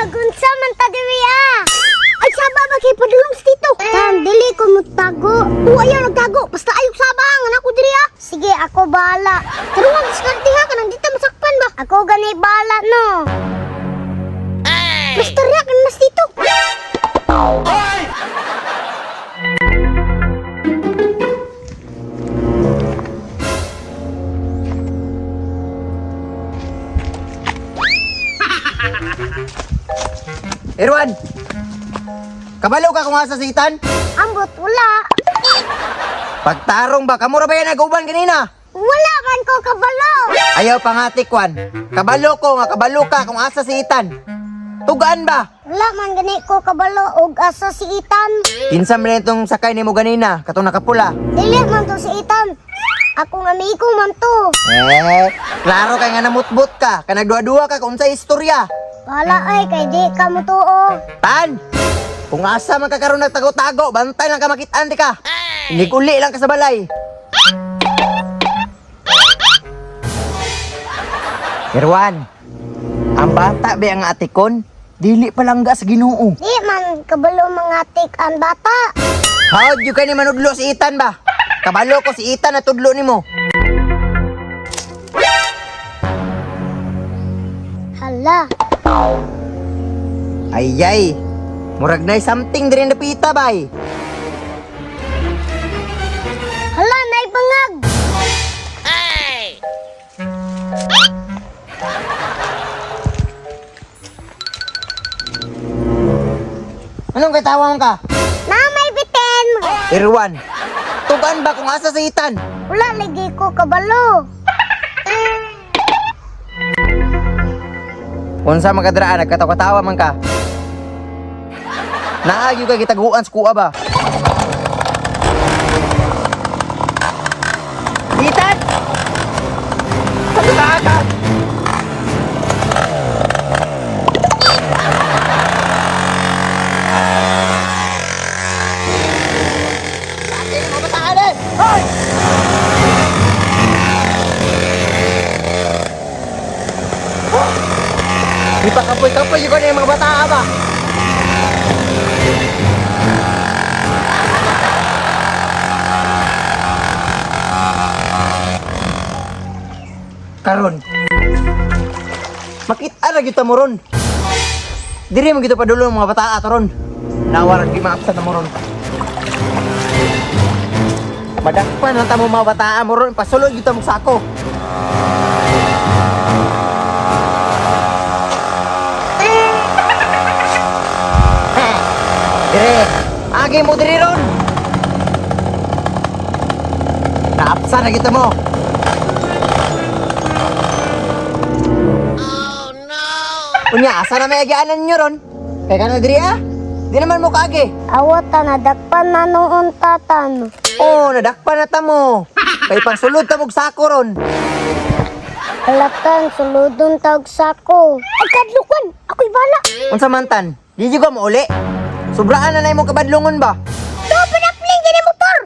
Unsa man ta diri ah? Ay saba ba kay padulong sa tito? Tan dili ko mutago. Ayaw nagtago, basta ayok sabang ako diri ah. Sige, ako bahala. Pero wag diskarte ha kanang dito masakpan ba? Ako gani bahala no. Basta riyak kan mas tito. Irwan! Kabalo ka kung asa si Itan? Ambot wala. Pagtarong ba? Kamura ba yan nag-uban kanina? Wala man ko kabalo. Ayaw pangati, Kwan. Kabalo ko nga, kabalo ka kung asa si Itan. Tugaan ba? Wala man gani ko kabalo og asa si Itan. Kinsa man itong sakay ni mo ganina, katong nakapula. Dili man to si Itan. Ako nga amigo man to. Klaro kay nga namutbot ka, ka nagduwa-duwa ka kung sa istorya. Wala ay kay di ka mo tuo. Tan! Kung asa man ka karon nagtago-tago, bantay lang ka makitaan di ka. Hindi kuli lang ka sa balay. Irwan, ang bata ba ang atikon? Dili palangga sa Ginoo. Di man kabalo mangatik ang bata. How'd you ka ni manudlo si Itan ba? Kabalo ko si Itan na tudlo ni mo. Hala. Ayay, murag na'y something din napita bay. Hala, naibangag. Anong katawang ka? Na may bitin. Irwan, tugan ba kung asa si Itan? Wala lagi ko kabalo. Unsa magadraan nagkatawa-tawa man ka? Naagyo ka gitaguan sa kuha ba? Itan! Pagkata ka! Akin mo bataanan! Hoy! Di pa kapoy-kapoy yung yung mga bata ba? Karon. Makita na kita mo ron. Diri mo kita padulo mga bata ron. Nawarag di maapsa na mo ron. Madakpan lang ta mo mga bata mo ron. Pasulod kita mo sako. Dire, agi mo diri ron. Naapsa na kita mo. Oh no. Unya, asa na may agianan nyo ron? Kaya ka na diri ah? Di naman mo kaagi. Awat ta nadakpan na noon tatan. Oh, nadakpan na ta mo. Kaya pagsulod ta mong sako ron. Alatan suludon tag sako. Ay kadlukan, ako'y bala. Unsa man tan? Di juga mo uli. Sobraan na imong kabadlongon ba? To pinapling gini motor.